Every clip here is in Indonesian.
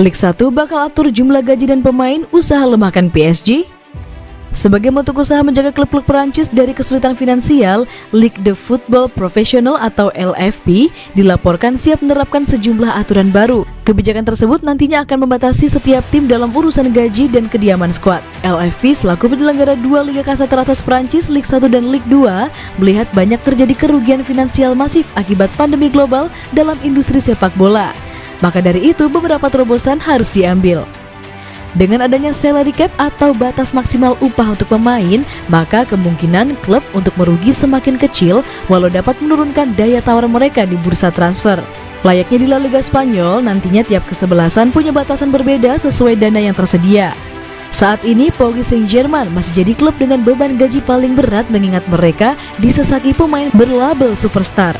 Liga 1 bakal atur jumlah gaji dan pemain, usaha lemahkan PSG. Sebagai bentuk usaha menjaga klub-klub Perancis dari kesulitan finansial, Ligue de Football Professionnel atau LFP dilaporkan siap menerapkan sejumlah aturan baru. Kebijakan tersebut nantinya akan membatasi setiap tim dalam urusan gaji dan kediaman skuad. LFP selaku penyelenggara dua liga kasta teratas Perancis, Ligue 1 dan Ligue 2, melihat banyak terjadi kerugian finansial masif akibat pandemi global dalam industri sepak bola. Maka dari itu beberapa terobosan harus diambil. Dengan adanya salary cap atau batas maksimal upah untuk pemain, maka kemungkinan klub untuk merugi semakin kecil walau dapat menurunkan daya tawar mereka di bursa transfer. Layaknya di La Liga Spanyol, nantinya tiap kesebelasan punya batasan berbeda sesuai dana yang tersedia. Saat ini Paris Saint-Germain masih jadi klub dengan beban gaji paling berat mengingat mereka disesaki pemain berlabel superstar.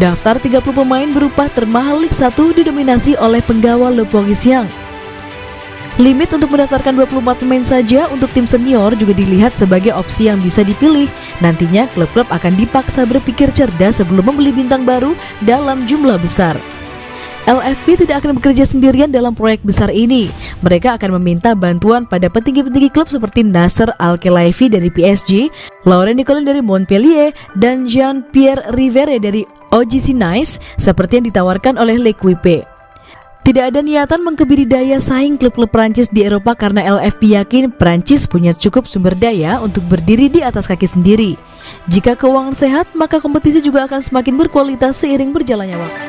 Daftar 30 pemain berupa termahal Liga 1 didominasi oleh penggawa Le Parisien. Limit untuk mendaftarkan 24 pemain saja untuk tim senior juga dilihat sebagai opsi yang bisa dipilih. Nantinya klub-klub akan dipaksa berpikir cerdas sebelum membeli bintang baru dalam jumlah besar. LFP tidak akan bekerja sendirian dalam proyek besar ini. Mereka akan meminta bantuan pada petinggi-petinggi klub seperti Nasser Al-Khelaifi dari PSG, Laurent Nicolin dari Montpellier, dan Jean-Pierre Rivere dari OGC Nice seperti yang ditawarkan oleh L'Equipe. Tidak ada niatan mengkebiri daya saing klub-klub Prancis di Eropa karena LFP yakin Prancis punya cukup sumber daya untuk berdiri di atas kaki sendiri. Jika keuangan sehat, maka kompetisi juga akan semakin berkualitas seiring berjalannya waktu.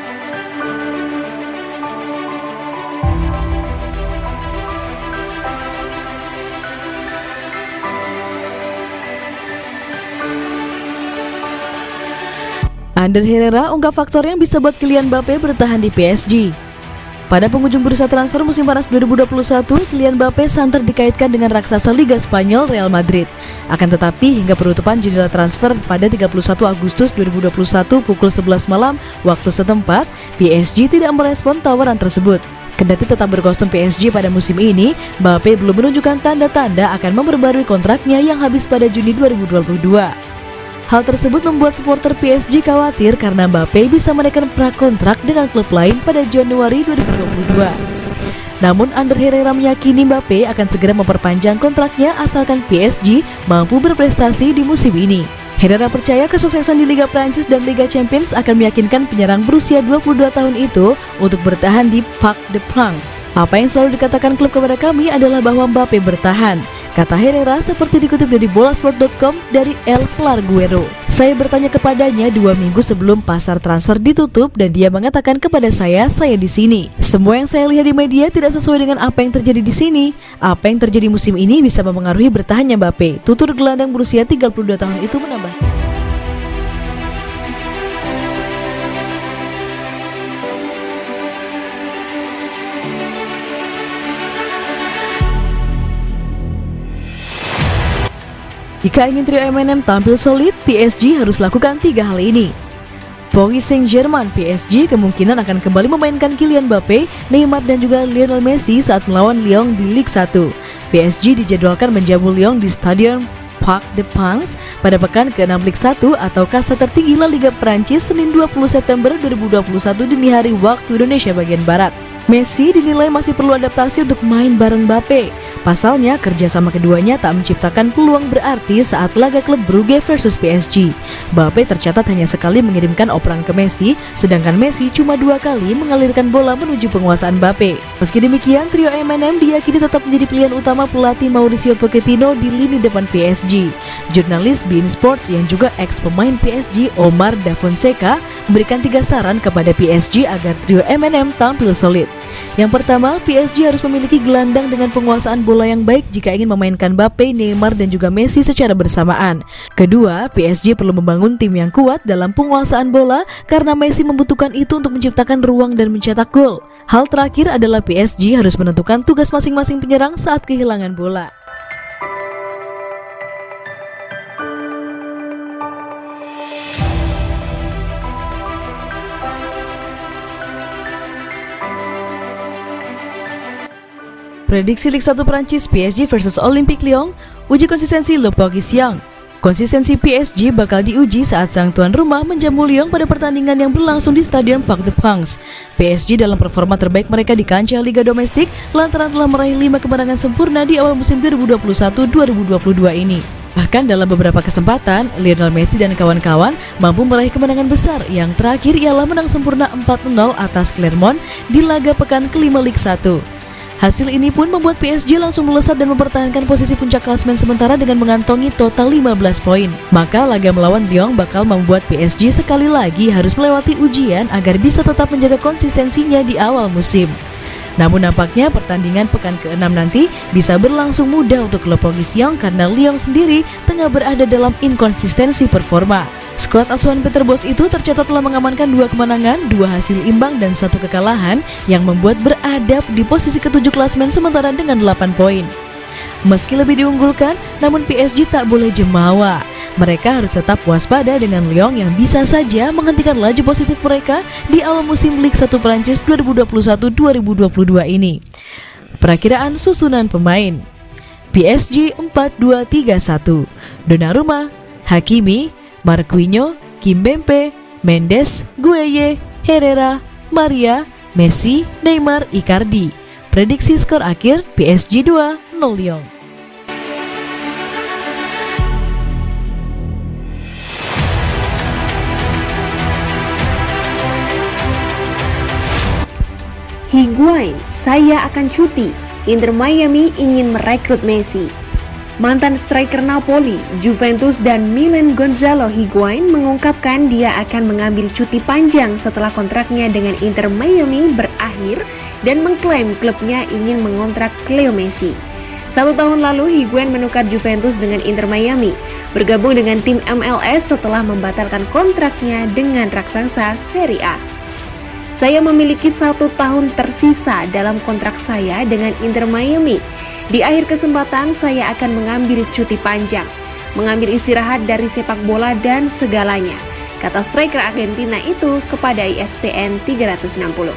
Ander Herrera ungkap faktor yang bisa buat Kylian Mbappé bertahan di PSG. Pada penghujung bursa transfer musim panas 2021, Kylian Mbappé santer dikaitkan dengan raksasa Liga Spanyol Real Madrid. Akan tetapi hingga penutupan jendela transfer pada 31 Agustus 2021 pukul 11 malam waktu setempat, PSG tidak merespon tawaran tersebut. Kendati tetap berkostum PSG pada musim ini, Mbappé belum menunjukkan tanda-tanda akan memperbarui kontraknya yang habis pada Juni 2022. Hal tersebut membuat supporter PSG khawatir karena Mbappé bisa menaikkan prakontrak dengan klub lain pada Januari 2022. Namun Ander Herrera meyakini Mbappé akan segera memperpanjang kontraknya asalkan PSG mampu berprestasi di musim ini. Herrera percaya kesuksesan di Liga Prancis dan Liga Champions akan meyakinkan penyerang berusia 22 tahun itu untuk bertahan di Parc des Princes. Apa yang selalu dikatakan klub kepada kami adalah bahwa Mbappé bertahan, kata Herrera seperti dikutip dari bolasport.com dari El Larguero. Saya bertanya kepadanya 2 minggu sebelum pasar transfer ditutup dan dia mengatakan kepada saya di sini. Semua yang saya lihat di media tidak sesuai dengan apa yang terjadi di sini. Apa yang terjadi musim ini bisa mempengaruhi bertahannya Mbappé. Tutur gelandang berusia 32 tahun itu menambah. Jika ingin trio M&M tampil solid, PSG harus lakukan 3 hal ini. Paris Saint-Germain PSG kemungkinan akan kembali memainkan Kylian Mbappé, Neymar dan juga Lionel Messi saat melawan Lyon di Ligue 1. PSG dijadwalkan menjamu Lyon di Stadion Parc des Princes pada pekan ke-6 Ligue 1 atau kasta tertinggi La Liga Prancis Senin 20 September 2021 dini hari waktu Indonesia bagian Barat. Messi dinilai masih perlu adaptasi untuk main bareng Mbappé. Pasalnya, kerjasama keduanya tak menciptakan peluang berarti saat laga klub Brugge versus PSG. Mbappé tercatat hanya sekali mengirimkan operan ke Messi, sedangkan Messi cuma 2 kali mengalirkan bola menuju penguasaan Mbappé. Meski demikian, trio M&M diyakini tetap menjadi pilihan utama pelatih Mauricio Pochettino di lini depan PSG. Jurnalis beIN Sports yang juga ex-pemain PSG Omar Da Fonseca memberikan 3 saran kepada PSG agar trio M&M tampil solid. Yang pertama, PSG harus memiliki gelandang dengan penguasaan bola yang baik jika ingin memainkan Mbappé, Neymar dan juga Messi secara bersamaan. Kedua, PSG perlu membangun tim yang kuat dalam penguasaan bola karena Messi membutuhkan itu untuk menciptakan ruang dan mencetak gol. Hal terakhir adalah PSG harus menentukan tugas masing-masing penyerang saat kehilangan bola. Prediksi Liga 1 Prancis PSG versus Olympique Lyon, uji konsistensi Le Parisien. Konsistensi PSG bakal diuji saat sang tuan rumah menjamu Lyon pada pertandingan yang berlangsung di Stadion Parc des Princes. PSG dalam performa terbaik mereka di kancah Liga Domestik lantaran telah meraih 5 kemenangan sempurna di awal musim 2021-2022 ini. Bahkan dalam beberapa kesempatan, Lionel Messi dan kawan-kawan mampu meraih kemenangan besar. Yang terakhir ialah menang sempurna 4-0 atas Clermont di laga pekan kelima Ligue 1. Hasil ini pun membuat PSG langsung melesat dan mempertahankan posisi puncak klasemen sementara dengan mengantongi total 15 poin. Maka laga melawan Lyon bakal membuat PSG sekali lagi harus melewati ujian agar bisa tetap menjaga konsistensinya di awal musim. Namun nampaknya pertandingan pekan ke-6 nanti bisa berlangsung mudah untuk klub Lyon karena Lyon sendiri tengah berada dalam inkonsistensi performa. Skuad asuhan Peter Bosz itu tercatat telah mengamankan 2 kemenangan, 2 hasil imbang dan 1 kekalahan yang membuat beradab di posisi ke-7 klasemen sementara dengan 8 poin. Meski lebih diunggulkan, namun PSG tak boleh jemawa. Mereka harus tetap waspada dengan Lyon yang bisa saja menghentikan laju positif mereka di awal musim Ligue 1 Prancis 2021-2022 ini. Perakiraan susunan pemain: PSG 4-2-3-1, Donnarumma, Hakimi, Marquinhos, Kimpembe, Mendes, Gueye, Herrera, Maria, Messi, Neymar, Icardi. Prediksi skor akhir PSG 2-0 Lyon. Higuain, saya akan cuti. Inter Miami ingin merekrut Messi. Mantan striker Napoli, Juventus dan Milan Gonzalo Higuain mengungkapkan dia akan mengambil cuti panjang setelah kontraknya dengan Inter Miami berakhir dan mengklaim klubnya ingin mengontrak Leo Messi. 1 tahun lalu Higuain menukar Juventus dengan Inter Miami, bergabung dengan tim MLS setelah membatalkan kontraknya dengan raksasa Serie A. Saya memiliki 1 tahun tersisa dalam kontrak saya dengan Inter Miami. Di akhir kesempatan saya akan mengambil cuti panjang, mengambil istirahat dari sepak bola dan segalanya, kata striker Argentina itu kepada ESPN 360.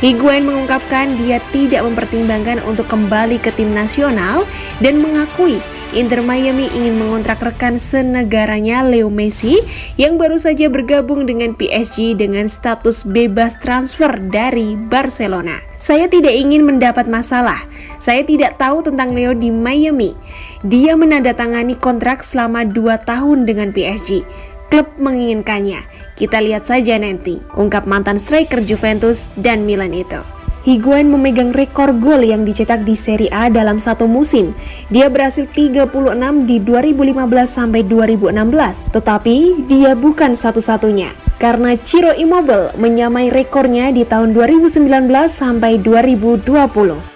Higuain mengungkapkan dia tidak mempertimbangkan untuk kembali ke tim nasional dan mengakui Inter Miami ingin mengontrak rekan senegaranya Leo Messi yang baru saja bergabung dengan PSG dengan status bebas transfer dari Barcelona. Saya tidak ingin mendapat masalah. Saya tidak tahu tentang Leo di Miami. Dia menandatangani kontrak selama 2 tahun dengan PSG. Klub menginginkannya. Kita lihat saja nanti, ungkap mantan striker Juventus dan Milan itu. Higuain memegang rekor gol yang dicetak di Serie A dalam 1 musim. Dia berhasil 36 di 2015 sampai 2016, tetapi dia bukan satu-satunya. Karena Ciro Immobile menyamai rekornya di tahun 2019 sampai 2020.